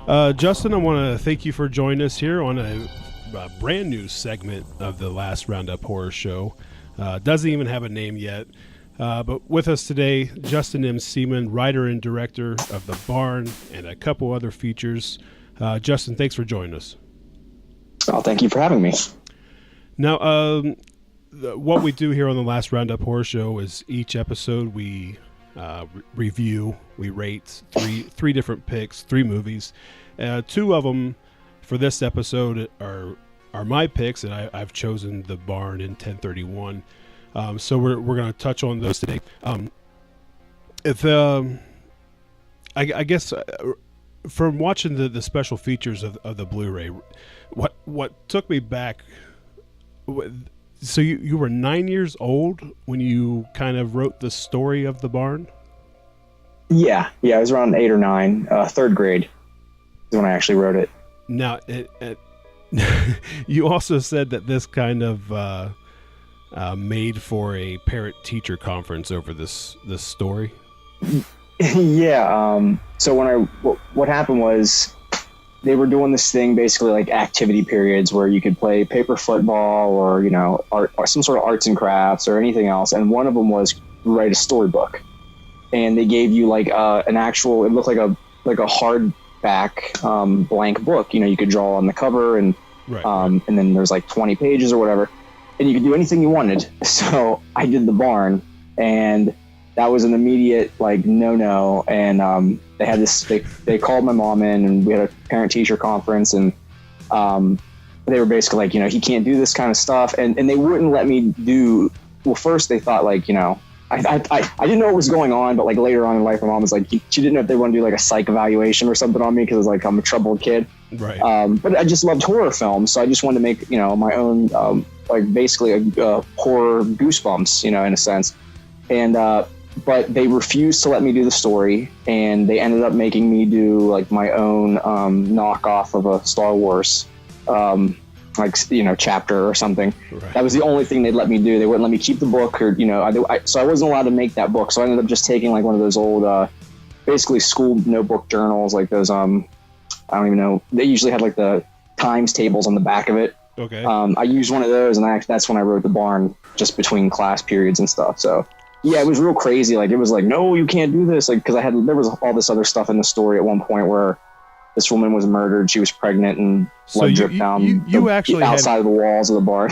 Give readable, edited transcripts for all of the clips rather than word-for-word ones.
Justin, I want to thank you for joining us here on a brand new segment of the Last Roundup Horror Show. Doesn't even have a name yet. But with us today, Justin M. Seaman, writer and director of The Barn and a couple other features. Justin, thanks for joining us. Oh, thank you for having me. Now, what we do here on the Last Roundup Horror Show is each episode we review, we rate three different picks, three movies. Two of them for this episode are my picks, and I've chosen The Barn and 1031. So we're going to touch on those today. I guess from watching the special features of the Blu-ray, what took me back. So you were 9 years old when you kind of wrote the story of The Barn? Yeah, I was around 8 or 9. Third grade is when I actually wrote it. Now, you also said that this kind of made for a parent-teacher conference over this story. Yeah. So what happened was they were doing this thing, basically like activity periods where you could play paper football or art or some sort of arts and crafts or anything else. And one of them was write a storybook. And they gave you like an actual. It looked like a hardback blank book. You could draw on the cover and and then there's like 20 pages or whatever, and you could do anything you wanted. So I did The Barn, and that was an immediate like no. And they had this. They called my mom in, and we had a parent-teacher conference, and they were basically like, he can't do this kind of stuff, and they wouldn't let me do. Well, first they thought like, I didn't know what was going on, but like later on in life, my mom was like, she didn't know if they want to do like a psych evaluation or something on me because like I'm a troubled kid. Right. But I just loved horror films, so I just wanted to make my own like basically a horror Goosebumps, in a sense. And but they refused to let me do the story, and they ended up making me do like my own knockoff of a Star Wars. Chapter or something. Right. That was the only thing they'd let me do. They wouldn't let me keep the book, or so I wasn't allowed to make that book. So I ended up just taking like one of those old, basically school notebook journals, like those. I don't even know. They usually had like the times tables on the back of it. Okay. I used one of those, and that's when I wrote The Barn, just between class periods and stuff. So yeah, it was real crazy. Like it was like, no, you can't do this. Like because there was all this other stuff in the story at one point where this woman was murdered. She was pregnant, and blood dripped down actually outside of the walls of the barn.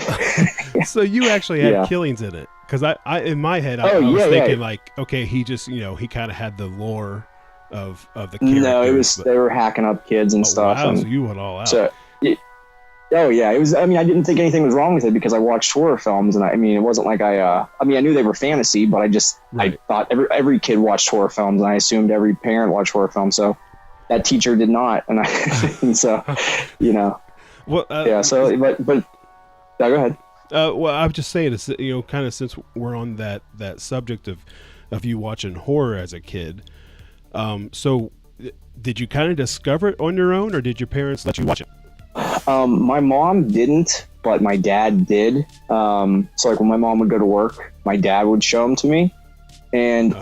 So you actually had killings in it, because I in my head I was thinking like, okay, he just he kind of had the lore of the characters. No, it was they were hacking up kids and stuff. Wow, and so you went all out. So, it was. I mean, I didn't think anything was wrong with it because I watched horror films, and it wasn't like I knew they were fantasy, but I thought every kid watched horror films, and I assumed every parent watched horror films. So. That teacher did not, and so, Well, yeah. So, but yeah, go ahead. Well, I'm just saying, it's kind of since we're on that subject of you watching horror as a kid. So, did you kind of discover it on your own, or did your parents let you watch it? My mom didn't, but my dad did. So, like when my mom would go to work, my dad would show them to me, and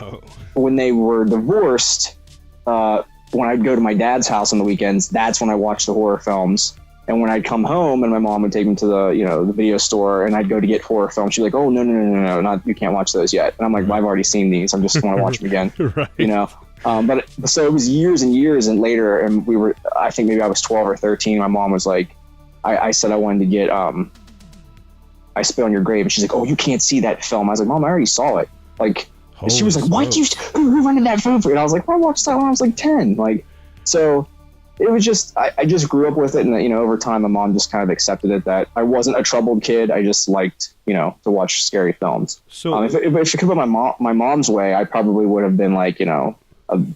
when they were divorced. When I'd go to my dad's house on the weekends, that's when I watched the horror films. And when I'd come home and my mom would take me to the video store and I'd go to get horror films, she'd be like, oh, no, you can't watch those yet. And I'm like, well, I've already seen these. I just want to watch them again. Right. But so it was years and years and later, and I think maybe I was 12 or 13. My mom was like, I said I wanted to get I Spit on Your Grave. And she's like, oh, you can't see that film. I was like, Mom, I already saw it. Like, and she was like, "What? Who rented that film for you?" And I was like, "I watched that when I was like 10." Like, so it was just I just grew up with it, and over time, my mom just kind of accepted it that I wasn't a troubled kid. I just liked to watch scary films. So if it could put my mom's way, I probably would have been like a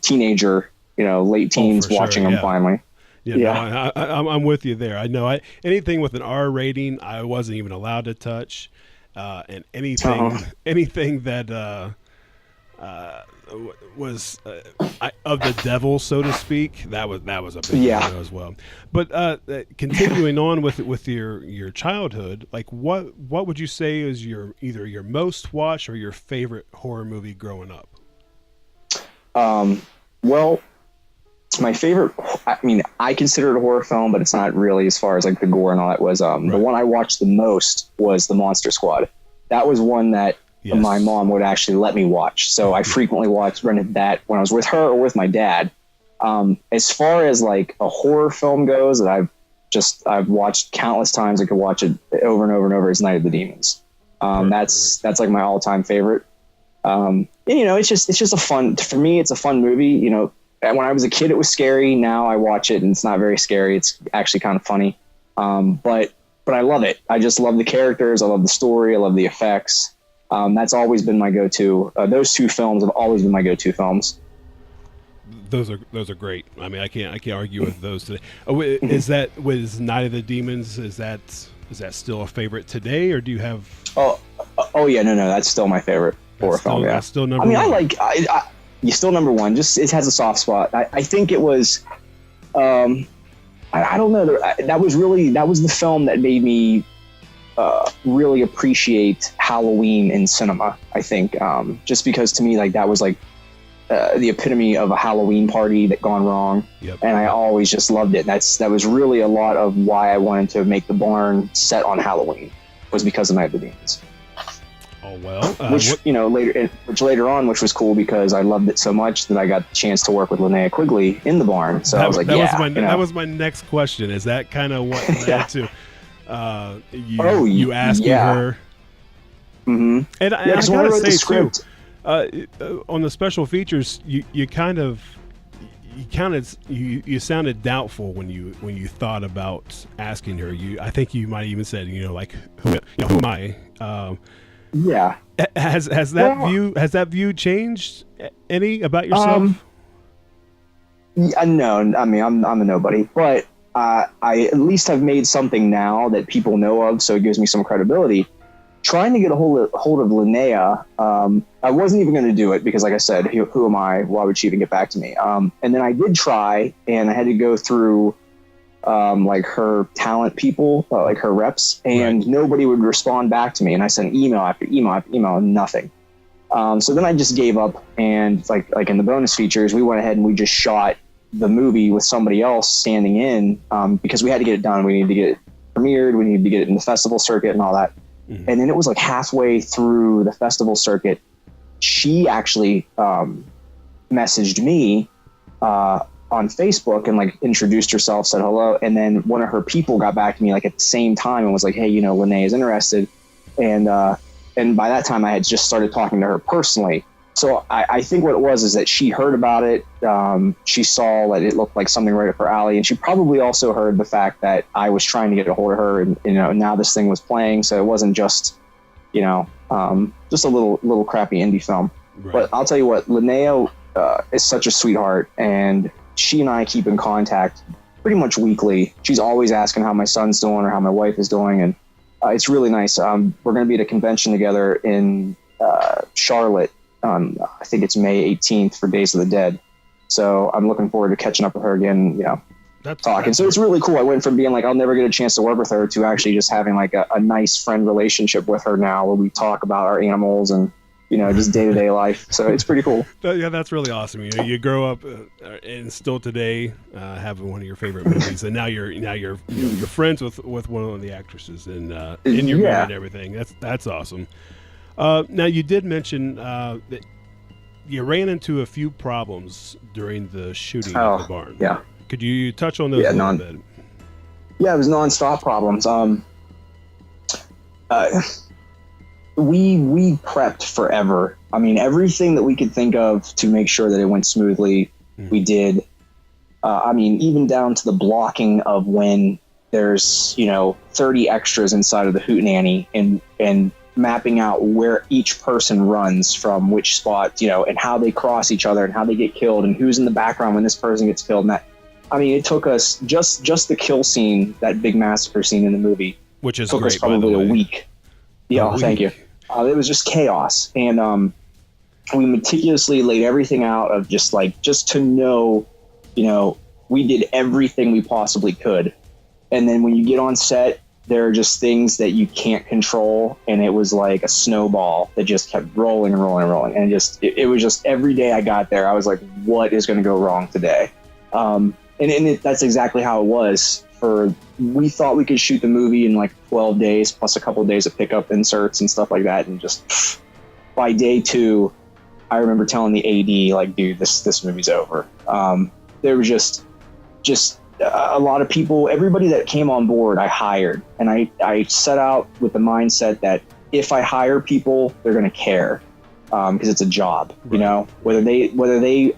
teenager, late teens watching them finally. Yeah. No, I'm with you there. I know anything with an R rating, I wasn't even allowed to touch, and anything that. Was of the devil, so to speak. That was a big deal as well. But continuing on with your childhood, like what would you say is either your most watched or your favorite horror movie growing up? Well, my favorite, I mean, I consider it a horror film, but it's not really, as far as like the gore and all that was, right. The one I watched the most was The Monster Squad. That was one that my mom would actually let me watch. So I frequently rented that when I was with her or with my dad. As far as like a horror film goes that I've watched countless times, I could watch it over and over and over, is Night of the Demons. That's like my all-time favorite. And, you know, it's just for me, it's a fun movie. You know, when I was a kid, it was scary. Now I watch it and it's not very scary. It's actually kind of funny. But I love it. I just love the characters. I love the story. I love the effects. That's always been my go-to. Those two films have always been my go-to films. Those are great. I mean, I can't argue with those today. Was Night of the Demons? Is that still a favorite today, or do you have? Oh yeah, no, that's still my favorite horror film. Yeah, that's still number one. I mean, you're still number one. Just it has a soft spot. I think it was. I don't know. That was the film that made me really appreciate Halloween in cinema. I think just because to me, like, that was like the epitome of a Halloween party that gone wrong. Yep. And I always just loved it. That was really a lot of why I wanted to make the barn set on Halloween, was because of Night of the Demons. Oh well, later on, which was cool because I loved it so much that I got the chance to work with Linnea Quigley in the barn. So I was like, that was my next question. Is that kind of what led to you asking her? Mm-hmm. And I gotta say too, on the special features, you sounded doubtful when you thought about asking her. I think you might even said, like, who am I? Yeah. Has that view changed any about yourself? No, I mean, I'm a nobody, but I at least have made something now that people know of, so it gives me some credibility. Trying to get a hold of Linnea, I wasn't even going to do it because, like I said, who am I? Why would she even get back to me? And then I did try, and I had to go through like her talent people, like her reps, and nobody would respond back to me. And I sent email after email after email, and nothing. So then I just gave up, and like in the bonus features, we went ahead and we just shot the movie with somebody else standing in, because we had to get it done. We needed to get it premiered. We needed to get it in the festival circuit and all that. Mm-hmm. And then it was like halfway through the festival circuit, she actually messaged me on Facebook and like introduced herself, said hello, and then one of her people got back to me like at the same time and was like, hey, Linnea is interested, and by that time I had just started talking to her personally. So I think what it was is that she heard about it, she saw that it looked like something right up her alley, and she probably also heard the fact that I was trying to get a hold of her, and now this thing was playing, so it wasn't just just a little crappy indie film. Right. But I'll tell you what, Linnea is such a sweetheart, and she and I keep in contact pretty much weekly. She's always asking how my son's doing or how my wife is doing, and it's really nice. We're going to be at a convention together in Charlotte. I think it's May 18th for Days of the Dead. So I'm looking forward to catching up with her again, talking. So it's really cool. I went from being like, I'll never get a chance to work with her, to actually just having like a nice friend relationship with her now, where we talk about our animals and, just day-to-day life. So it's pretty cool. Yeah, that's really awesome. You grow up and still today having one of your favorite movies, and now you're friends with one of the actresses in your movie and everything. That's awesome. Now, you did mention that you ran into a few problems during the shooting of the barn. Yeah. Could you touch on those a little bit? Yeah, it was nonstop problems. We prepped forever. I mean, everything that we could think of to make sure that it went smoothly, we did. I mean, even down to the blocking of when there's 30 extras inside of the hootenanny, and mapping out where each person runs from which spot, and how they cross each other and how they get killed and who's in the background when this person gets killed. And that, I mean, it took us just the kill scene, that big massacre scene in the movie, which is took great, us probably a week. Yeah, thank you. It was just chaos, and we meticulously laid everything out of just to know, we did everything we possibly could. And then when you get on set, there are just things that you can't control, and it was like a snowball that just kept rolling and rolling and rolling. And it was just every day I got there, I was like, what is going to go wrong today? That's exactly how it was. We thought we could shoot the movie in like 12 days plus a couple of days of pickup inserts and stuff like that, and just by day 2, I remember telling the AD, like, dude, this movie's over. There was just a lot of people, everybody that came on board, I hired, and I set out with the mindset that if I hire people, they're going to care, because it's a job, you know, whether they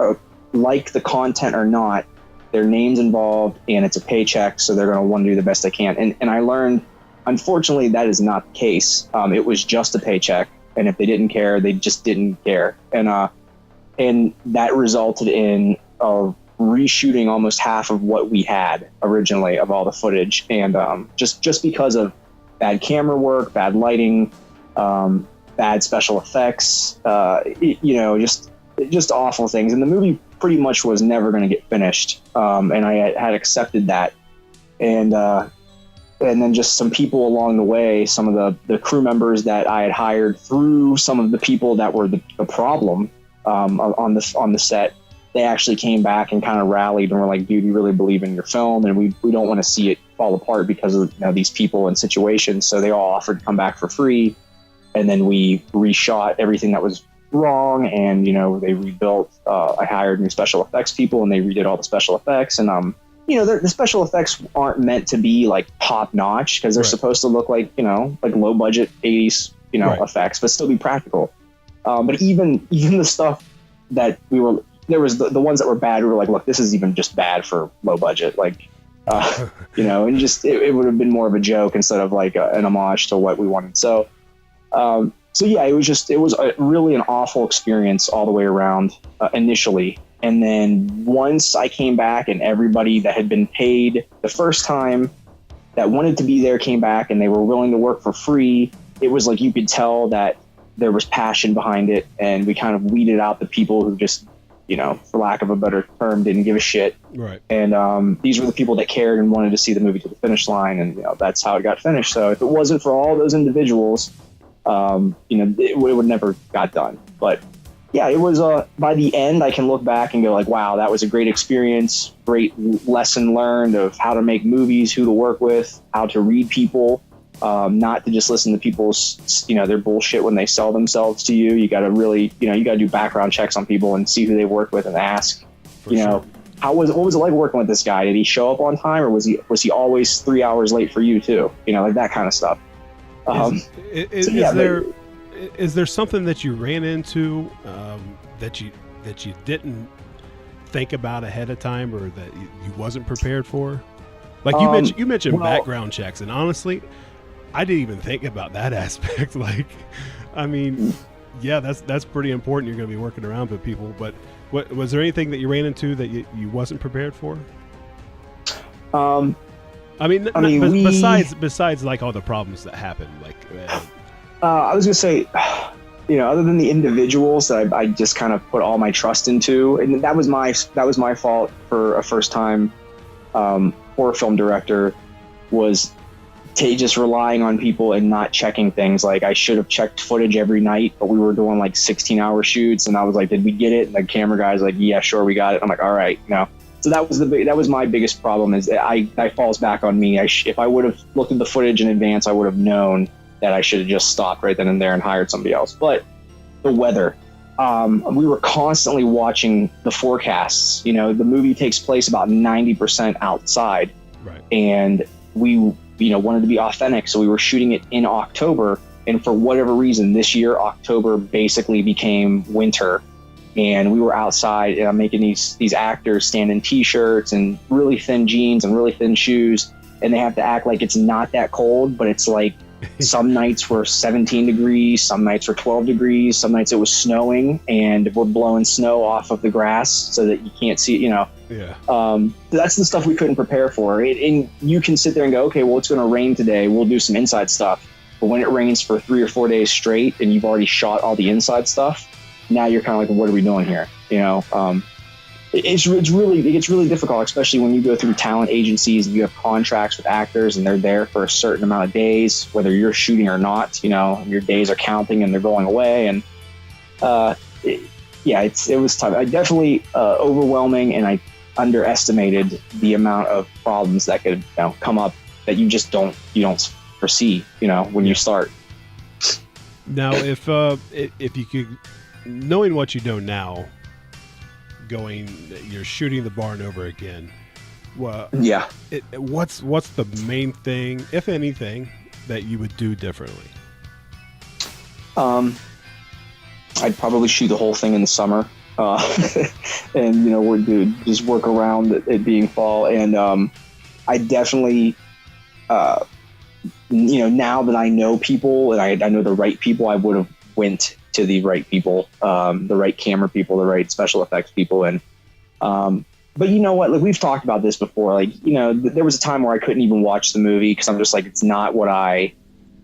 like the content or not, their name's involved and it's a paycheck, so they're going to want to do the best they can. And I learned, unfortunately, that is not the case. It was just a paycheck, and if they didn't care, they just didn't care. And that resulted in reshooting almost half of what we had originally of all the footage, and just because of bad camera work, bad lighting, bad special effects, just awful things. And the movie pretty much was never going to get finished, and I had accepted that. And then just some people along the way, some of the crew members that I had hired through some of the people that were the problem on the set, they actually came back and kind of rallied and were like, dude, we really believe in your film, and we don't want to see it fall apart because of these people and situations. So they all offered to come back for free, and then we reshot everything that was wrong, and they rebuilt. I hired new special effects people, and they redid all the special effects. And the special effects aren't meant to be like top notch, because they're supposed to look like like low budget 80s effects, but still be practical. But even the stuff that there was the ones that were bad, we were like, look, this is even just bad for low budget, like and just it would have been more of a joke instead of like an homage to what we wanted. So yeah, it was really an awful experience all the way around initially. And then once I came back and everybody that had been paid the first time that wanted to be there came back and they were willing to work for free, it was like you could tell that there was passion behind it, and we kind of weeded out the people who just, for lack of a better term, didn't give a shit. Right. And these were the people that cared and wanted to see the movie to the finish line, and that's how it got finished. So if it wasn't for all those individuals, it would never got done. But yeah, it was by the end I can look back and go like, wow, that was a great experience, great lesson learned of how to make movies, who to work with, how to read people, not to just listen to people's their bullshit when they sell themselves to you. You got to really you got to do background checks on people and see who they work with and ask what was it like working with this guy? Did he show up on time, or was he always 3 hours late for you too? Like that kind of stuff. Is there something that you ran into that you didn't think about ahead of time, or that you wasn't prepared for? Like you mentioned background checks, and honestly, I didn't even think about that aspect. Like, I mean, yeah, that's pretty important. You're going to be working around with people, but was there anything that you ran into that you wasn't prepared for? Besides like all the problems that happened, like. I was gonna say, other than the individuals that I just kind of put all my trust into, and that was my fault for a first time horror film director, was just relying on people and not checking things. Like I should have checked footage every night, but we were doing like 16-hour shoots, and I was like, did we get it? And the camera guy's like, yeah, sure, we got it. I'm like, all right, So that was my biggest problem. Is that falls back on me. If I would have looked at the footage in advance, I would have known that I should have just stopped right then and there and hired somebody else. But the weather, we were constantly watching the forecasts. The movie takes place about 90% outside, right? And we, wanted to be authentic, so we were shooting it in October. And for whatever reason, this year October basically became winter, and we were outside. And I'm making these actors stand in t-shirts and really thin jeans and really thin shoes, and they have to act like it's not that cold, but it's like. Some nights were 17 degrees, some nights were 12 degrees, some nights it was snowing, and we're blowing snow off of the grass so that you can't see it, Yeah. That's the stuff we couldn't prepare for. And you can sit there and go, okay, well, it's going to rain today. We'll do some inside stuff. But when it rains for 3 or 4 days straight and you've already shot all the inside stuff, now you're kind of like, what are we doing here? It gets really difficult, especially when you go through talent agencies and you have contracts with actors and they're there for a certain amount of days, whether you're shooting or not. Your days are counting and they're going away. And it was tough. I definitely overwhelming, and underestimated the amount of problems that could come up that you just don't foresee, when you start. Now, if you could, knowing what you know now, you're shooting the barn over again. Well, yeah. What's the main thing, if anything, that you would do differently? I'd probably shoot the whole thing in the summer, and we'd just work around it being fall. And I definitely, now that I know people and I know the right people, I would have went to the right people, the right camera people, the right special effects people, and but you know what? Like, we've talked about this before. Like, there was a time where I couldn't even watch the movie because I'm just like, it's not what I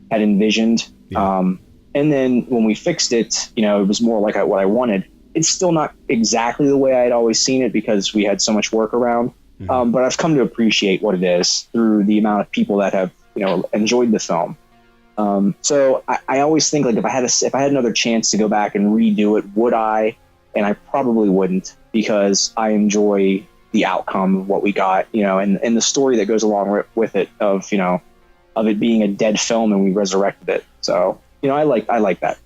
had envisioned. Yeah. And then when we fixed it, it was more like what I wanted. It's still not exactly the way I had always seen it because we had so much work around. Mm-hmm. But I've come to appreciate what it is through the amount of people that have, enjoyed the film. So I always think, like, if I had another chance to go back and redo it, would I? And I probably wouldn't, because I enjoy the outcome of what we got, and the story that goes along with it of it being a dead film and we resurrected it. So, I like that.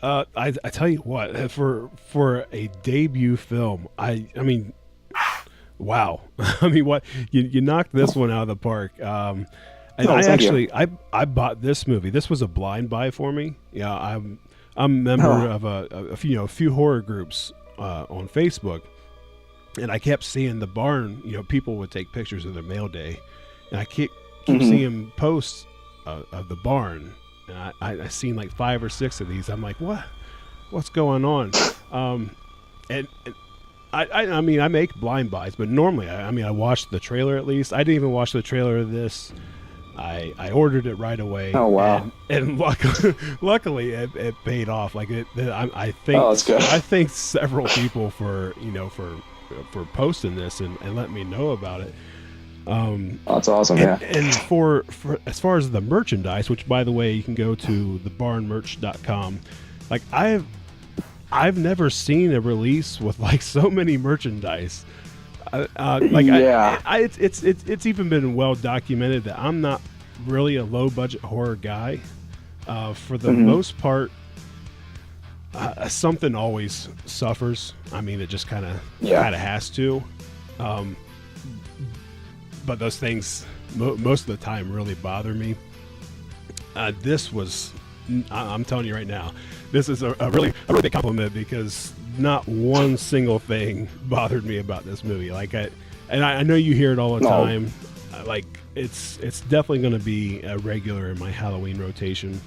I tell you what, for a debut film, I mean, wow. I mean, what you knocked this one out of the park. And I bought this movie. This was a blind buy for me. Yeah, I'm a member of a few horror groups on Facebook, and I kept seeing the barn. People would take pictures of their mail day, and I keep seeing posts of the barn. And I seen like 5 or 6 of these. I'm like, what's going on? And I mean, I make blind buys, but normally, I watched the trailer at least. I didn't even watch the trailer of this. I ordered it right away. Oh wow! And luckily, it paid off. Like I think. Oh, that's good. I thank several people for posting this and letting me know about it. That's awesome. Yeah. And for as far as the merchandise, which by the way, you can go to thebarnmerch.com. Like I've never seen a release with like so many merchandise. It's even been well documented that I'm not really a low budget horror guy. For the most part, something always suffers. I mean, it just kind of has to. But those things most of the time really bother me. This was, I'm telling you right now, this is a really big compliment, because not one single thing bothered me about this movie. Like I know you hear it all the time. Like it's definitely going to be a regular in my Halloween rotation.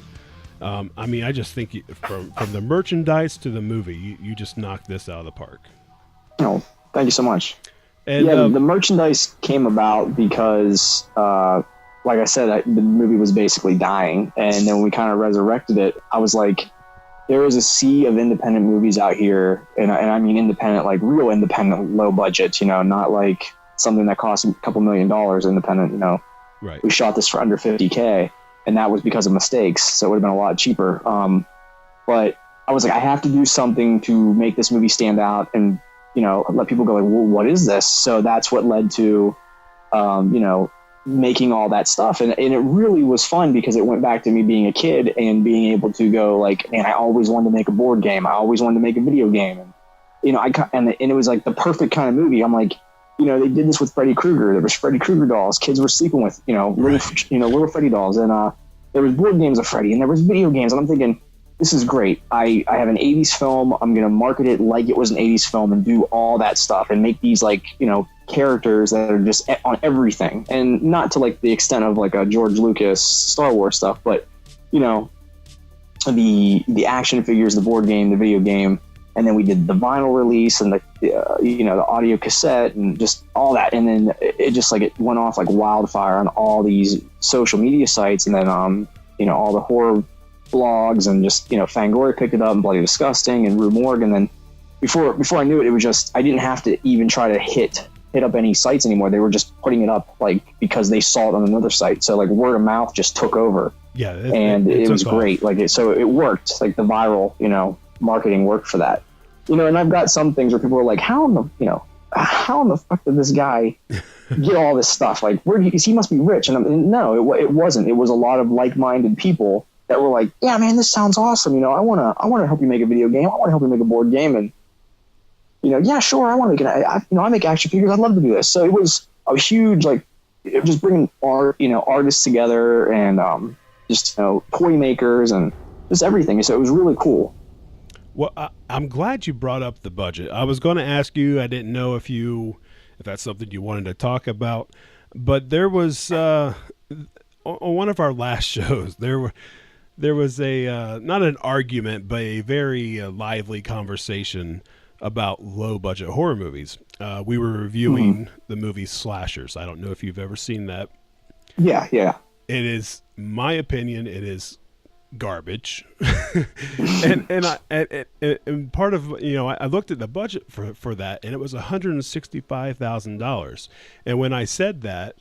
I mean, I just think from the merchandise to the movie, you just knocked this out of the park. Oh, thank you so much. And, the merchandise came about because, like I said, the movie was basically dying, and then when we kind of resurrected it, I was like, there is a sea of independent movies out here, and I mean independent, like real independent, low budget, not like something that costs a couple $1 million independent, Right. We shot this for under $50K, and that was because of mistakes, so it would have been a lot cheaper. But I was like, I have to do something to make this movie stand out and, let people go like, well, what is this? So that's what led to, making all that stuff. And it really was fun because it went back to me being a kid and being able to go like, man, I always wanted to make a board game. I always wanted to make a video game. And, and it was like the perfect kind of movie. I'm like, they did this with Freddy Krueger. There was Freddy Krueger dolls. Kids were sleeping with, little Freddy dolls. And there was board games of Freddy, and there was video games. And I'm thinking, this is great. I have an 80s film. I'm going to market it like it was an 80s film and do all that stuff and make these like, characters that are just on everything, and not to like the extent of like a George Lucas Star Wars stuff, but the action figures, the board game, the video game, and then we did the vinyl release and the audio cassette and just all that, and then it just like it went off like wildfire on all these social media sites, and then all the horror blogs, and just Fangoria picked it up, and Bloody Disgusting and Rue Morgue, and then before I knew it, it was just, I didn't have to even try to hit up any sites anymore. They were just putting it up like because they saw it on another site. So like word of mouth just took over. Yeah, it was great. Like so it worked. Like the viral, marketing worked for that. And I've got some things where people are like, how how in the fuck did this guy get all this stuff? Like, he must be rich. And no, it wasn't. It was a lot of like-minded people that were like, yeah, man, this sounds awesome. You know, I want to help you make a video game. I want to help you make a board game. And, you know, yeah, sure. I want to make I make action figures. I'd love to do this. So it was a huge, like, just bringing artists together and, just, you know, toy makers and just everything. So it was really cool. Well, I'm glad you brought up the budget. I was going to ask you, I didn't know if that's something you wanted to talk about, but there was, on one of our last shows, there was a, not an argument, but a very lively conversation about low budget horror movies. We were reviewing the movie Slashers. I don't know if you've ever seen that. Yeah. It is, my opinion, it is garbage. and part of, you know, I looked at the budget for that, and it was $165,000. And when I said that,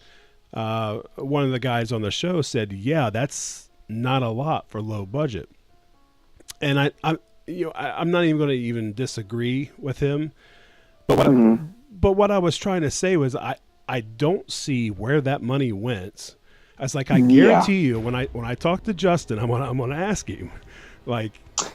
one of the guys on the show said, yeah, that's not a lot for low budget. And I'm not even going to even disagree with him, but what I was trying to say was I don't see where that money went. I was like, I guarantee you, when I talk to Justin, I'm gonna ask him, like,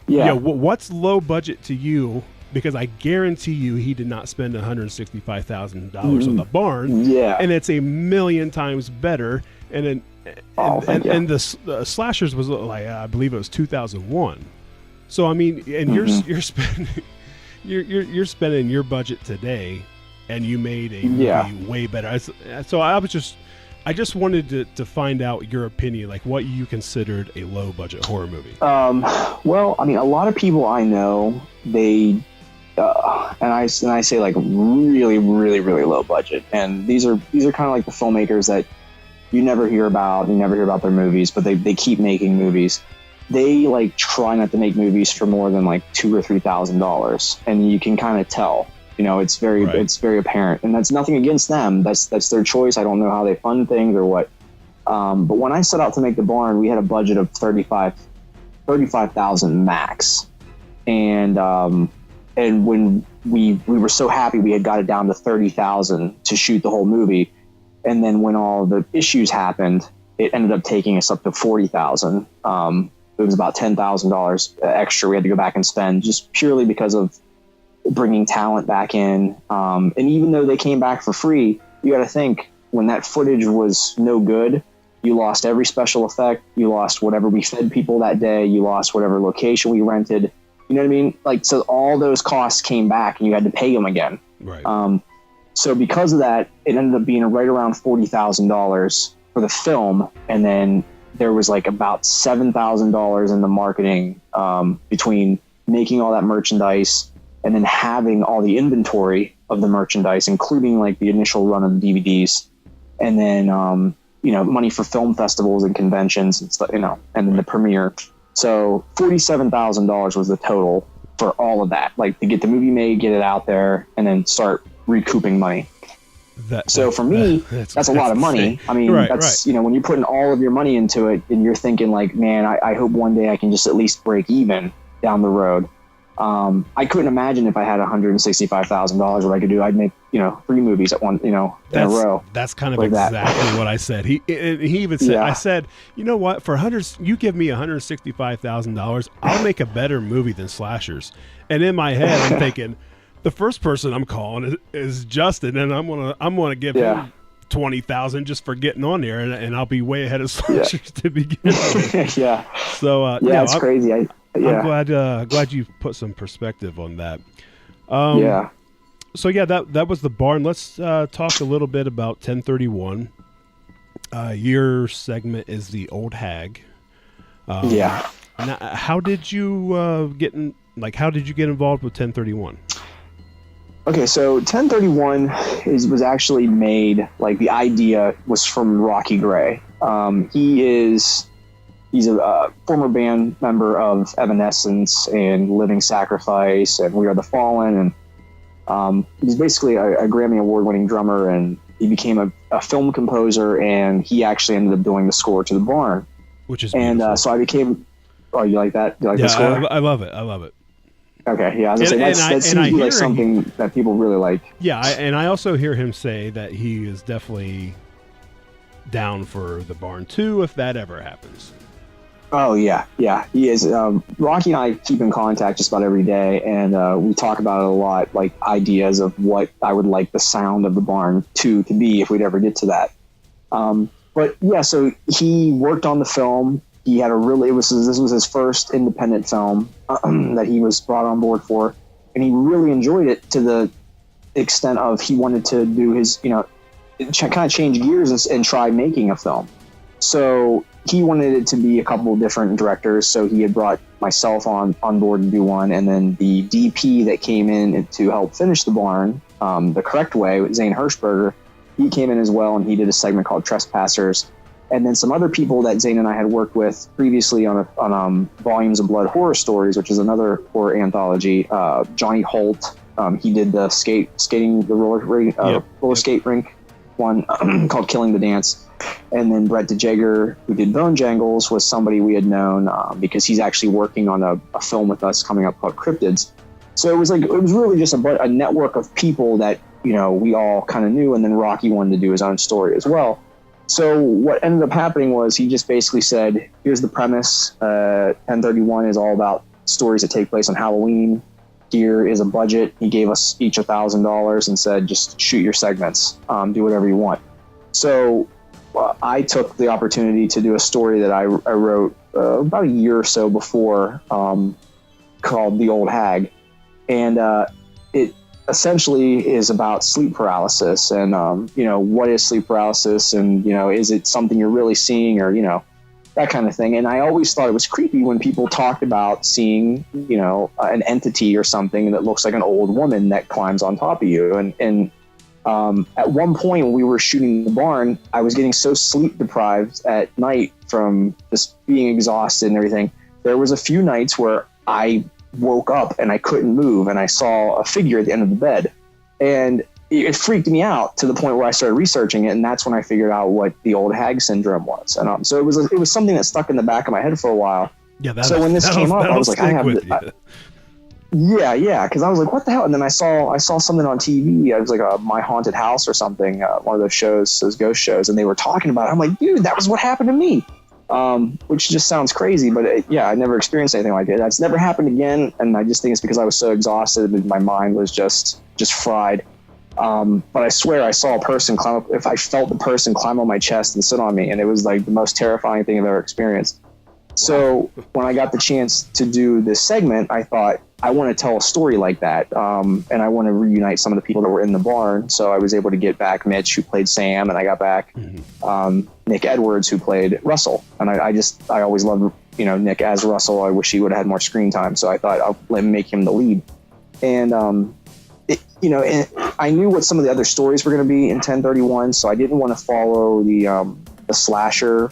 what's low budget to you? Because I guarantee you, he did not spend $165,000 on the barn. Yeah, and it's a million times better. And the Slashers was like, I believe it was 2001. So I mean, and you're spending you're spending your budget today, and you made a movie way better. So I just wanted to find out your opinion, like what you considered a low budget horror movie. Well, I mean, a lot of people I know, they, and I say like really, really, really low budget. And these are kind of like the filmmakers that you never hear about their movies, but they keep making movies. They like try not to make movies for more than like $2,000 or $3,000. And you can kind of tell. You know, it's very apparent, and that's nothing against them. That's their choice. I don't know how they fund things or what. But when I set out to make the barn, we had a budget of $35,000 max, and when we were so happy we had got it down to $30,000 to shoot the whole movie, and then when all the issues happened, it ended up taking us up to $40,000. It was about $10,000 extra we had to go back and spend just purely because of bringing talent back in. And even though they came back for free, you got to think when that footage was no good, you lost every special effect. You lost whatever we fed people that day. You lost whatever location we rented. You know what I mean? Like, so all those costs came back and you had to pay them again. Right. So because of that, it ended up being right around $40,000 for the film. And then there was like about $7,000 in the marketing, between making all that merchandise and then having all the inventory of the merchandise, including like the initial run of the DVDs, and then, money for film festivals and conventions and stuff, and then the premiere. So $47,000 was the total for all of that, like to get the movie made, get it out there, and then start recouping money. So for me, that's a lot of money. I mean, that's, when you're putting all of your money into it and you're thinking like, man, I hope one day I can just at least break even down the road. I couldn't imagine if I had $165,000 what I could do. I'd make, 3 movies at one, in a row. That's kind of like exactly what I said. He even said, I said, you know what, you give me $165,000, I'll make a better movie than Slashers. And in my head, I'm thinking, the first person I'm calling is Justin, and I'm gonna give him $20,000 just for getting on there, and I'll be way ahead of Slashers to begin with. So it's crazy. I'm glad you put some perspective on that. So that was the barn. Let's talk a little bit about 1031. Your segment is the old hag. Now, how did you get involved with 1031? Okay, so 1031 was actually made, like the idea was from Rocky Gray. He's a former band member of Evanescence and Living Sacrifice and We Are the Fallen, and he's basically a Grammy Award-winning drummer, and he became a film composer, and he actually ended up doing the score to the barn. Which is beautiful. And so I became... Oh, you like that? Do you like the score? I love it. Okay, yeah, I was gonna say that seems to be like something that people really like. Yeah, and I also hear him say that he is definitely down for the Barn 2 if that ever happens. Oh yeah, he is. Rocky and I keep in contact just about every day, and we talk about it a lot, like ideas of what I would like the sound of the Barn 2 to be if we'd ever get to that. But yeah, so he worked on the film. He had this was his first independent film that he was brought on board for, and he really enjoyed it to the extent of he wanted to do his, kind of change gears and try making a film. So he wanted it to be a couple of different directors. So he had brought myself on board to do one, and then the DP that came in to help finish the Barn the correct way, Zane Hirschberger, he came in as well, and he did a segment called Trespassers. And then some other people that Zane and I had worked with previously on Volumes of Blood Horror Stories, which is another horror anthology. Johnny Holt, he did the roller skate rink one called Killing the Dance. And then Brett DeJager, who did Bone Jangles, was somebody we had known because he's actually working on a film with us coming up called Cryptids. So it was really just a network of people that, we all kind of knew. And then Rocky wanted to do his own story as well. So what ended up happening was he just basically said, here's the premise. 1031 is all about stories that take place on Halloween. Here is a budget. He gave us each $1,000 and said, just shoot your segments, do whatever you want. So I took the opportunity to do a story that I wrote about a year or so before called The Old Hag. And it essentially is about sleep paralysis and, what is sleep paralysis and, is it something you're really seeing or, that kind of thing. And I always thought it was creepy when people talked about seeing, an entity or something that looks like an old woman that climbs on top of you. And at one point when we were shooting the Barn, I was getting so sleep deprived at night from just being exhausted and everything. There was a few nights where I woke up and I couldn't move, and I saw a figure at the end of the bed, and it freaked me out to the point where I started researching it, and that's when I figured out what the Old Hag syndrome was. And so it was something that stuck in the back of my head for a while. Yeah. So when this came up, I was like, yeah, because I was like, what the hell? And then I saw something on TV. It was like a My Haunted House or something, one of those shows, those ghost shows, and they were talking about it. I'm like, dude, that was what happened to me. Which just sounds crazy, but I never experienced anything like it. That's never happened again, and I just think it's because I was so exhausted and my mind was just fried. But I swear I saw a person climb up. If I felt the person climb on my chest and sit on me, and it was like the most terrifying thing I've ever experienced. So when I got the chance to do this segment, I thought, I want to tell a story like that, and I want to reunite some of the people that were in the Barn. So I was able to get back Mitch, who played Sam, and I got back Nick Edwards, who played Russell. And I always loved Nick as Russell. I wish he would have had more screen time, so I thought I'll let him make him the lead. And and I knew what some of the other stories were going to be in 1031, so I didn't want to follow the slasher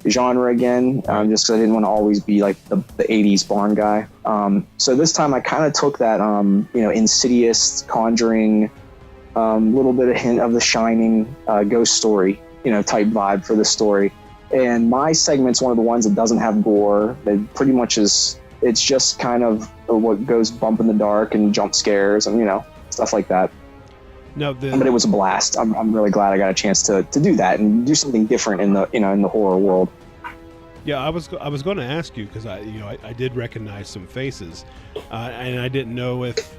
genre again, just because I didn't want to always be like the 80s Barn guy. So this time I kind of took that, Insidious, Conjuring, little bit of hint of The Shining, ghost story, type vibe for the story. And my segment's one of the ones that doesn't have gore. That pretty much it's just kind of what goes bump in the dark and jump scares and, stuff like that. No, but it was a blast. I'm really glad I got a chance to do that and do something different in the horror world. Yeah, I was going to ask you because I did recognize some faces, and I didn't know if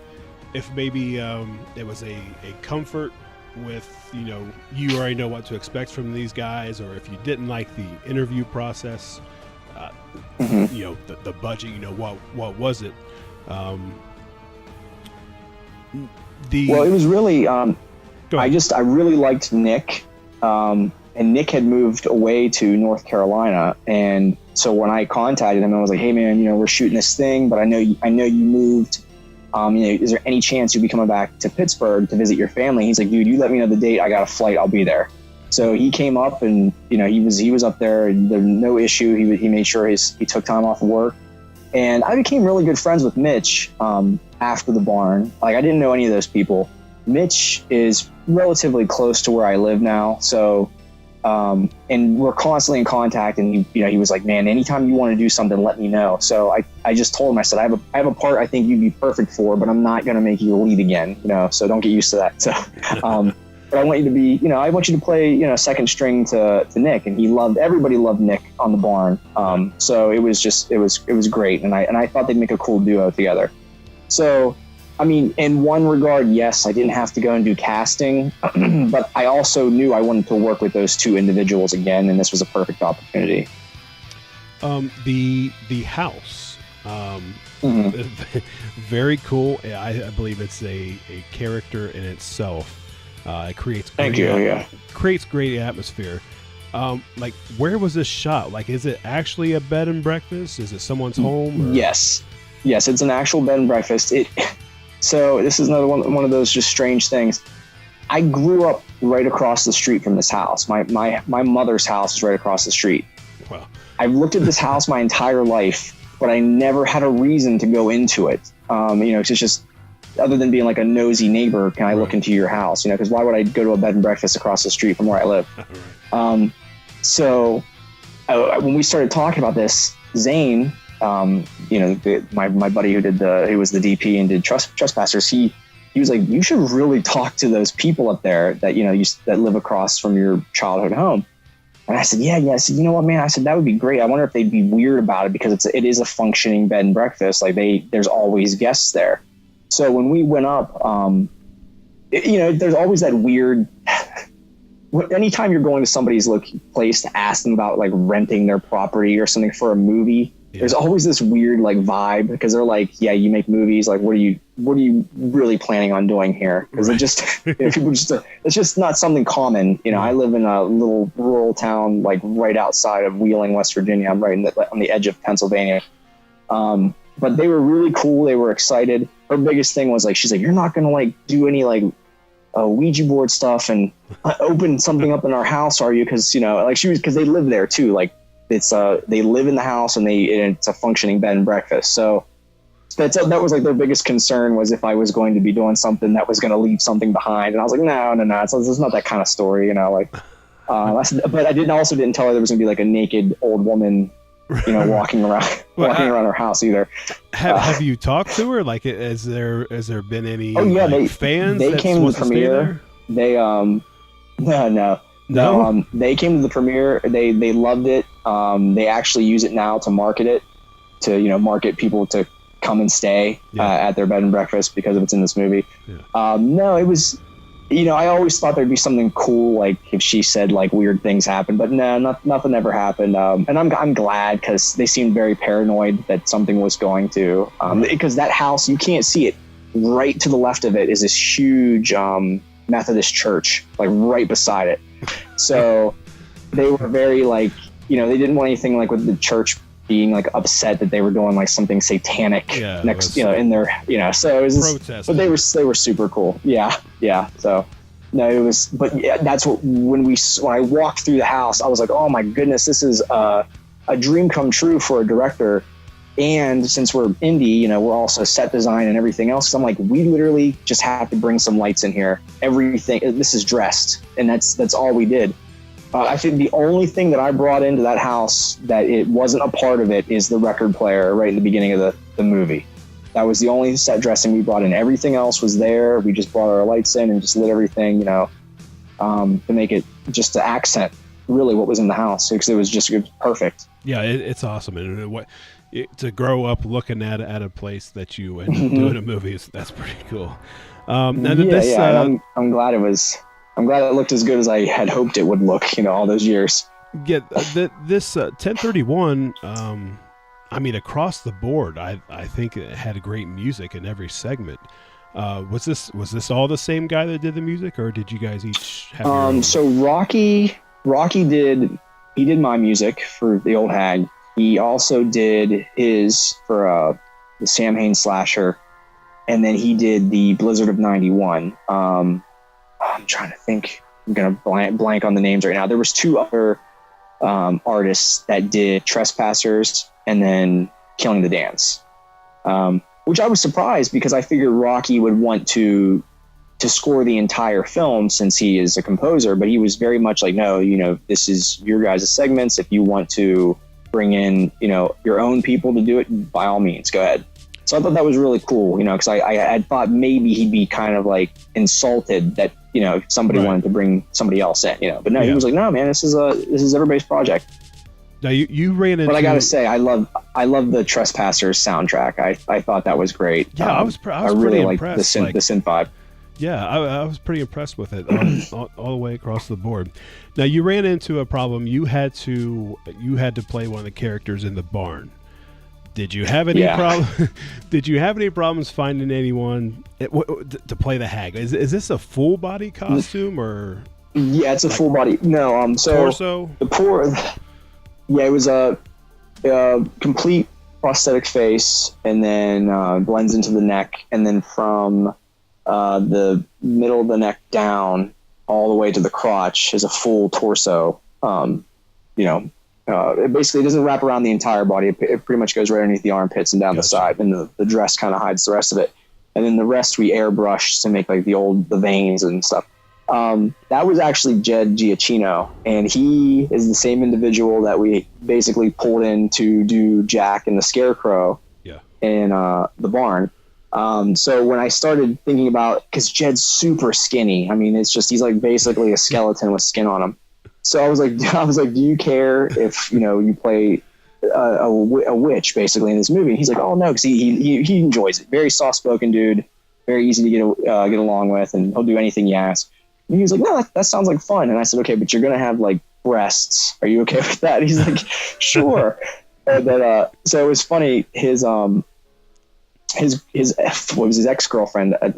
maybe it was a comfort with you already know what to expect from these guys, or if you didn't like the interview process, the budget, what was it? Well, it was really I really liked Nick, and Nick had moved away to North Carolina, and so when I contacted him, I was like, hey man, we're shooting this thing, but I know you moved, is there any chance you'll be coming back to Pittsburgh to visit your family? He's like, dude, you let me know the date, I got a flight, I'll be there. So he came up, and he was up there, and there was no issue. He made sure he took time off of work. And I became really good friends with Mitch after the Barn. Like, I didn't know any of those people. Mitch is relatively close to where I live now, so And we're constantly in contact. And he was like, man, anytime you want to do something, let me know. So I just told him, I said, I have a part I think you'd be perfect for, but I'm not going to make you the lead again, so don't get used to that. So, but I want you to be, I want you to play, second string to Nick. And everybody loved Nick on the Barn. So it was great. And I thought they'd make a cool duo together. So, I mean, in one regard, yes, I didn't have to go and do casting, but I also knew I wanted to work with those two individuals again, and this was a perfect opportunity. The house, very cool. I believe it's a character in itself. It creates creates great atmosphere. Like, where was this shot? Like, is it actually a bed and breakfast? Is it someone's home? Or? Yes, it's an actual bed and breakfast. So this is another one of those just strange things. I grew up right across the street from this house. My mother's house is right across the street. Wow. I've looked at this house my entire life, but I never had a reason to go into it. It's just, other than being like a nosy neighbor, can I look into your house? Because why would I go to a bed and breakfast across the street from where I live? Right. So when we started talking about this, Zane, my buddy who was the DP and did Trespassers, he was like, you should really talk to those people up there that that live across from your childhood home. And I said, yeah. I said, you know what, man? I said, that would be great. I wonder if they'd be weird about it, because it is a functioning bed and breakfast. Like there's always guests there. So when we went up, there's always that weird. Anytime you're going to somebody's place to ask them about like renting their property or something for a movie. Yeah. There's always this weird like vibe, because they're like, yeah, you make movies. Like, what are you really planning on doing here? Because it's just not something common. I live in a little rural town, like right outside of Wheeling, West Virginia. I'm right on the edge of Pennsylvania. But they were really cool. They were excited. Her biggest thing was like, she's like, you're not going to like do any like Ouija board stuff and open something up in our house, are you? Because, because they live there too. Like, they live in the house, and it's a functioning bed and breakfast. So that was like their biggest concern, was if I was going to be doing something that was going to leave something behind. And I was like, no, it's not that kind of story, but I didn't tell her there was going to be like a naked old woman, walking around her house either. Have you talked to her? Like, has there been any fans? They came to the premiere. They No, they came to the premiere. They loved it. They actually use it now to market it, to market people to come and stay at their bed and breakfast because of it's in this movie. Yeah. No, it was, I always thought there'd be something cool, like if she said like weird things happen, but no, nothing ever happened. And I'm glad, because they seemed very paranoid that something was going to, because that house, you can't see it. Right to the left of it is this huge Methodist church, like right beside it. So they were very like, they didn't want anything like with the church being like upset that they were doing like something satanic next, in their, so it was just, but they were super cool. Yeah. So no, it was, but yeah, that's what, when I walked through the house, I was like, oh my goodness, this is a dream come true for a director. And since we're indie, we're also set design and everything else. So I'm like, we literally just have to bring some lights in here. Everything, this is dressed, and that's all we did. I think the only thing that I brought into that house that it wasn't a part of it is the record player right in the beginning of the movie. That was the only set dressing we brought in. Everything else was there. We just brought our lights in and just lit everything, to make it just to accent really what was in the house, because it was perfect. Yeah, it's awesome. And to grow up looking at a place that you end up doing a movie, that's pretty cool. I'm glad it looked as good as I had hoped it would look, all those years. Yeah, this 1031, across the board, I think it had great music in every segment. Was this all the same guy that did the music, or did you guys each have your own? So Rocky did my music for the Old Hag. He also did his for the Sam Hain slasher, and then he did the Blizzard of '91. I'm trying to think. I'm gonna blank on the names right now. There was two other artists that did Trespassers and then Killing the Dance, which I was surprised, because I figured Rocky would want to to score the entire film since he is a composer, but he was very much like, no, this is your guys' segments. If you want to bring in, your own people to do it, by all means, go ahead. So I thought that was really cool, because I had thought maybe he'd be kind of like insulted that, somebody wanted to bring somebody else in, but no, he was like, no, man, this is everybody's project. Now you ran into. But I gotta say, I love the Trespassers soundtrack. I thought that was great. Yeah, I was really impressed. The synth vibe. Yeah, I was pretty impressed with it all the way across the board. Now you ran into a problem. You had to play one of the characters in the barn. Did you have any Did you have any problems finding anyone to play the hag? Is this a full body costume or? Yeah, it's a full body. No, so torso. Yeah, it was a complete prosthetic face, and then blends into the neck, and then from the middle of the neck down all the way to the crotch is a full torso. It basically doesn't wrap around the entire body. It pretty much goes right underneath the armpits and down the side, and the dress kind of hides the rest of it. And then the rest we airbrushed to make like the veins and stuff. That was actually Jed Giacchino, and he is the same individual that we basically pulled in to do Jack and the Scarecrow in the barn. So when I started thinking about, because Jed's super skinny, I mean, it's just, he's like basically a skeleton with skin on him. So I was like, do you care if, you play a witch basically in this movie? And he's like, oh no, because he enjoys it. Very soft-spoken dude, very easy to get along with, and he'll do anything you ask. And he was like, no, that sounds like fun. And I said, okay, but you're going to have like breasts. Are you okay with that? And he's like, sure. And then, so it was funny. His ex-girlfriend at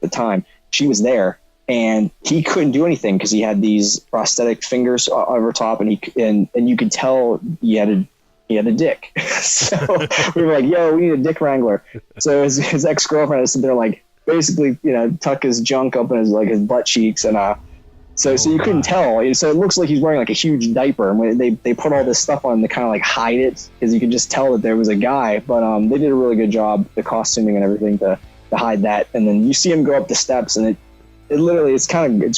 the time, she was there, and he couldn't do anything because he had these prosthetic fingers over top, and you could tell he had a dick. So we were like, yo, we need a dick wrangler. So his ex-girlfriend was there like, basically, tuck his junk up in his butt cheeks, and so you couldn't tell. So it looks like he's wearing like a huge diaper, and when they put all this stuff on to kind of like hide it, because you could just tell that there was a guy. But they did a really good job, the costuming and everything, to hide that. And then you see him go up the steps, and it literally, it's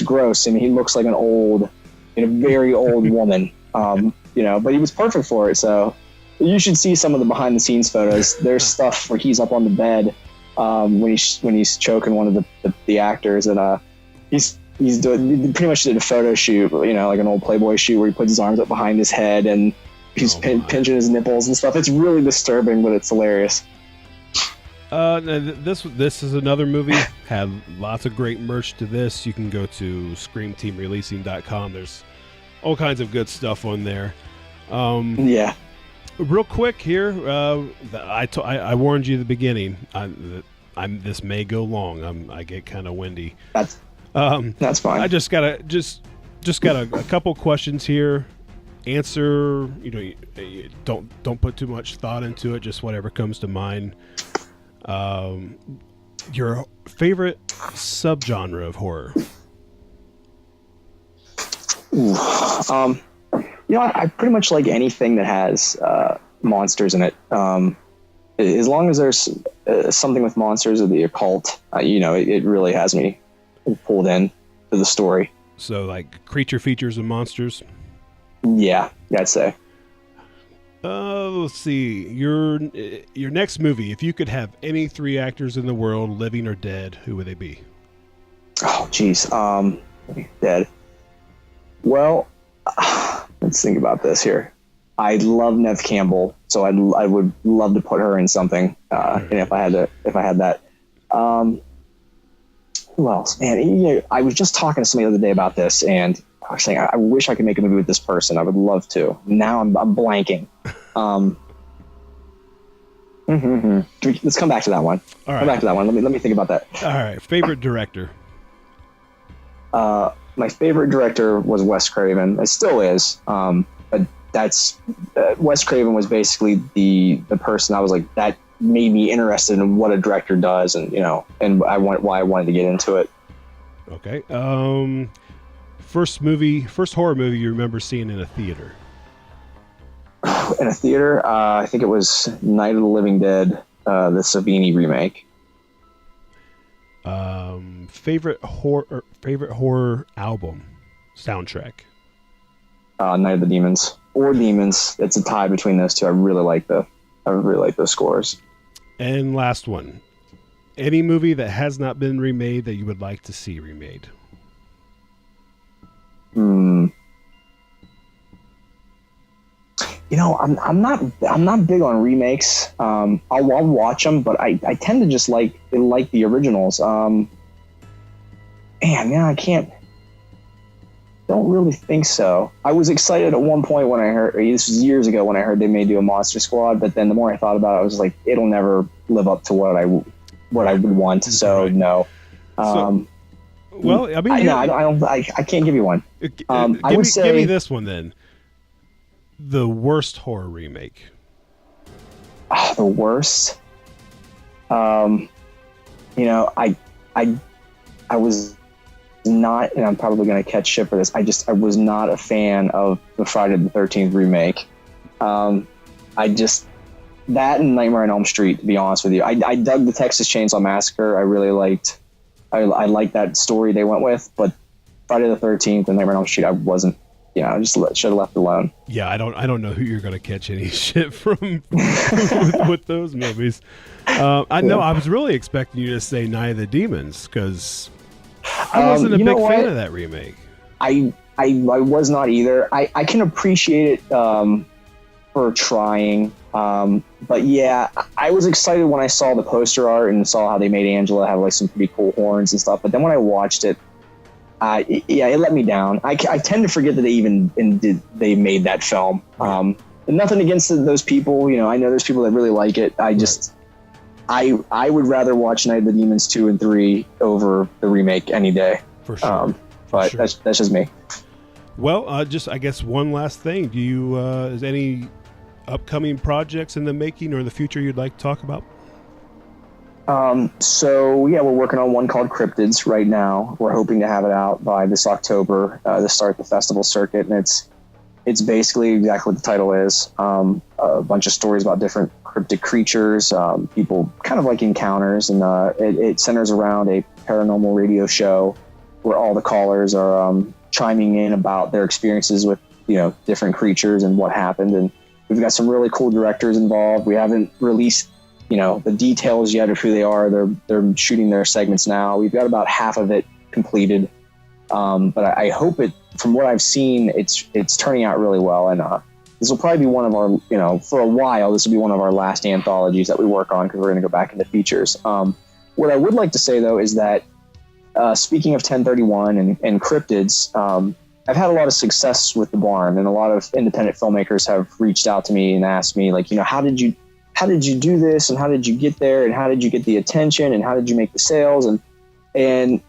gross. I mean, he looks like a very old woman, but he was perfect for it. So you should see some of the behind the scenes photos. There's stuff where he's up on the bed when he's choking one of the actors, and he pretty much did a photo shoot, like an old Playboy shoot where he puts his arms up behind his head and he's pinching his nipples and stuff. It's really disturbing, but it's hilarious. This is another movie. Had lots of great merch to this. You can go to screamteamreleasing.com. There's all kinds of good stuff on there. Real quick here, I warned you at the beginning. This may go long. I get kind of windy. That's fine. I just got a couple questions here. Answer. Don't put too much thought into it. Just whatever comes to mind. Your favorite subgenre of horror? I pretty much like anything that has monsters in it. As long as there's something with monsters or the occult, it really has me pulled in to the story. So like creature features and monsters? Yeah, I'd say. Let's see. Your next movie, if you could have any 3 actors in the world, living or dead, who would they be? Oh, geez. Dead. Well, let's think about this here. I love Neve Campbell, so I would love to put her in something. And if I had that. Who else? Man, I was just talking to somebody the other day about this, and I was saying I wish I could make a movie with this person. I would love to. Now I'm blanking. Let's come back to that one. All right. Come back to that one. Let me think about that. All right. Favorite director? My favorite director was Wes Craven. It still is. But that's Wes Craven was basically the person I was like, that made me interested in what a director does, and and why I wanted to get into it. Okay. First horror movie you remember seeing in a theater? In a theater, I think it was Night of the Living Dead, the Savini remake. Favorite horror album soundtrack. Night of the Demons or Demons. It's a tie between those two. I really like those scores. And last one. Any movie that has not been remade that you would like to see remade? You know, I'm not big on remakes. I'll watch them, but I tend to just like the originals. I can't. Don't really think so. I was excited at one point when I heard, this was years ago, when I heard they may do a Monster Squad, but then the more I thought about it, I was like, it'll never live up to what I would want. So no. Well, I mean, I can't give you one. Give me this one then. The worst horror remake. The worst. I was not, and I'm probably going to catch shit for this. I was not a fan of the Friday the 13th remake. That and Nightmare on Elm Street, to be honest with you. I dug the Texas Chainsaw Massacre. I really liked. I liked that story they went with, but Friday the 13th and Nightmare on Elm Street, I wasn't. I just should have left it alone. Yeah, I don't know who you're going to catch any shit from with those movies. I was really expecting you to say Night of the Demons, because I wasn't a big fan of that remake. I was not either. I can appreciate it for trying. But yeah, I was excited when I saw the poster art and saw how they made Angela have like some pretty cool horns and stuff. But then when I watched it, it let me down. I tend to forget that they made that film. Nothing against those people. I know there's people that really like it. I would rather watch Night of the Demons 2 and 3 over the remake any day. For sure. But that's just me. Well, just I guess one last thing. Do you is any upcoming projects in the making or in the future you'd like to talk about? We're working on one called Cryptids right now. We're hoping to have it out by this October to start the festival circuit, and it's basically exactly what the title is. A bunch of stories about different cryptic creatures, people kind of like encounters, and it centers around a paranormal radio show where all the callers are chiming in about their experiences with different creatures and what happened. And we've got some really cool directors involved. We haven't released the details yet of who they are. They're shooting their segments now. We've got about half of it completed. But I hope from what I've seen, it's turning out really well. And this will probably be one of our, for a while, this will be one of our last anthologies that we work on, because we're going to go back into features. What I would like to say, though, is that speaking of 1031 and cryptids, I've had a lot of success with the barn, and a lot of independent filmmakers have reached out to me and asked me, like, how did you do this, and how did you get there, and how did you get the attention, and how did you make the sales, and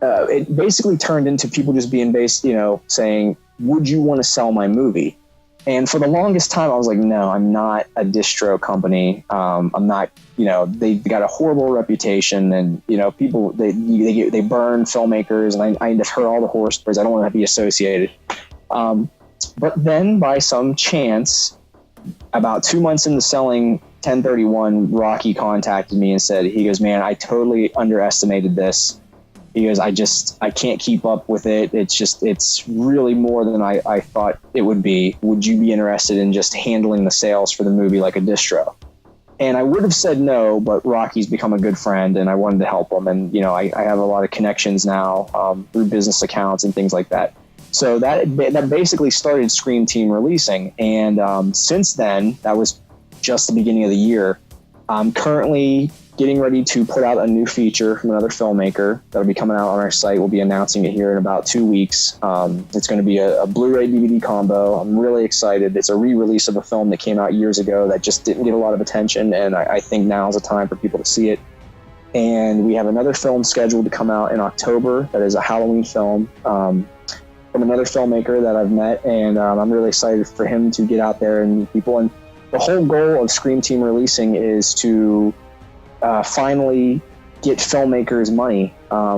it basically turned into people just being based, saying, would you want to sell my movie? And for the longest time, I was like, no, I'm not a distro company. I'm not, they've got a horrible reputation, and, people, they burn filmmakers, and I just heard all the horror stories. I don't want to be associated. But then by some chance, about 2 months into selling 1031, Rocky contacted me and said, he goes, man, I totally underestimated this. He goes, I can't keep up with it. It's really more than I thought it would be. Would you be interested in just handling the sales for the movie like a distro? And I would have said no, but Rocky's become a good friend, and I wanted to help him. And, I have a lot of connections now through business accounts and things like that. So that basically started Scream Team Releasing. And since then, that was just the beginning of the year. I'm currently getting ready to put out a new feature from another filmmaker that'll be coming out on our site. We'll be announcing it here in about 2 weeks. It's going to be a Blu-ray DVD combo. I'm really excited. It's a re-release of a film that came out years ago that just didn't get a lot of attention, and I think now is the time for people to see it. And we have another film scheduled to come out in October that is a Halloween film from another filmmaker that I've met, and I'm really excited for him to get out there and meet people. And the whole goal of Scream Team Releasing is to finally get filmmakers money,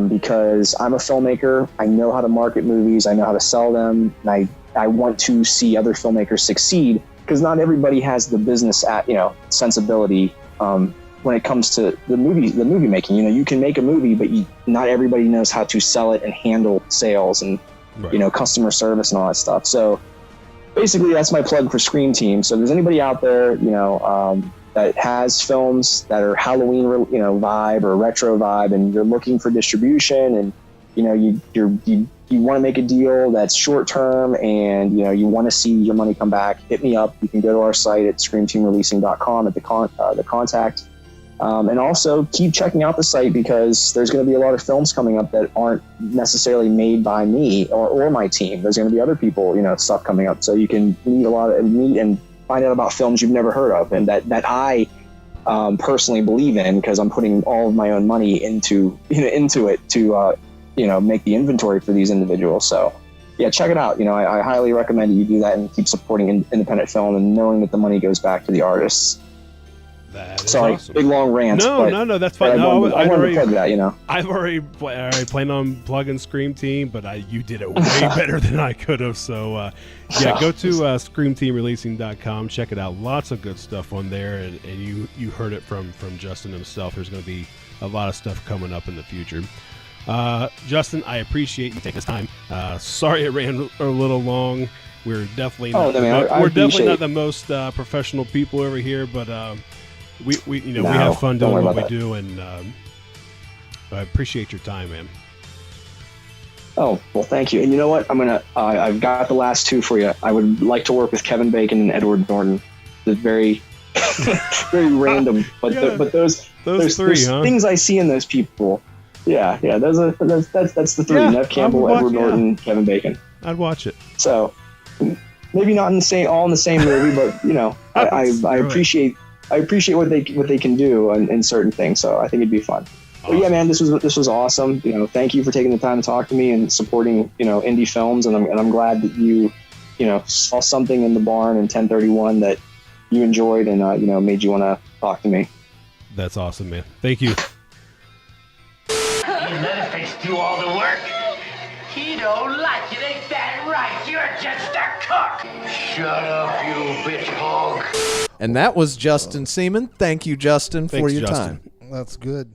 because I'm a filmmaker. I know how to market movies. I know how to sell them. And I want to see other filmmakers succeed, because not everybody has the business sensibility when it comes to the movie making. You can make a movie, but not everybody knows how to sell it and handle sales and customer service and all that stuff. So basically, that's my plug for Scream Team. So if there's anybody out there, that has films that are Halloween, vibe or retro vibe, and you're looking for distribution, and you want to make a deal that's short term, and you want to see your money come back, hit me up. You can go to our site at screamteamreleasing.com at the contact, and also keep checking out the site, because there's going to be a lot of films coming up that aren't necessarily made by me or my team. There's going to be other people, stuff coming up, so you can meet and find out about films you've never heard of, and that I personally believe in, because I'm putting all of my own money into it to make the inventory for these individuals. So yeah, check it out. I highly recommend that you do that and keep supporting independent film and knowing that the money goes back to the artists. That is Sorry, awesome. Big long rant. No, that's fine. I wanted to plug that. I've already planned on plugging Scream Team, but you did it way better than I could have. So go to screamteamreleasing.com, check it out. Lots of good stuff on there, and you heard it from Justin himself. There's going to be a lot of stuff coming up in the future. Justin, I appreciate you taking this time. Sorry it ran a little long. We're definitely not, definitely not the most professional people over here, but we have fun doing what we do, and I appreciate your time, man. Oh, well, thank you. And you know what? I've got the last two for you. I would like to work with Kevin Bacon and Edward Norton. It's very, very random, but those three, things I see in those people. Yeah. That's the three. Nev Campbell, Edward Norton, Kevin Bacon. I'd watch it. So maybe not in the same movie, but I appreciate what they can do in certain things. So I think it'd be fun. Awesome. But yeah, man, this was awesome. Thank you for taking the time to talk to me and supporting indie films, and I'm glad that you saw something in the barn in 1031 that you enjoyed and made you want to talk to me. That's awesome, man. Thank you. You Leatherface do all the work. He don't like it, ain't that right? You're just a cook. Shut up, you bitch hog. And that was Justin Seaman. Thank you, Justin, for your time. That's good.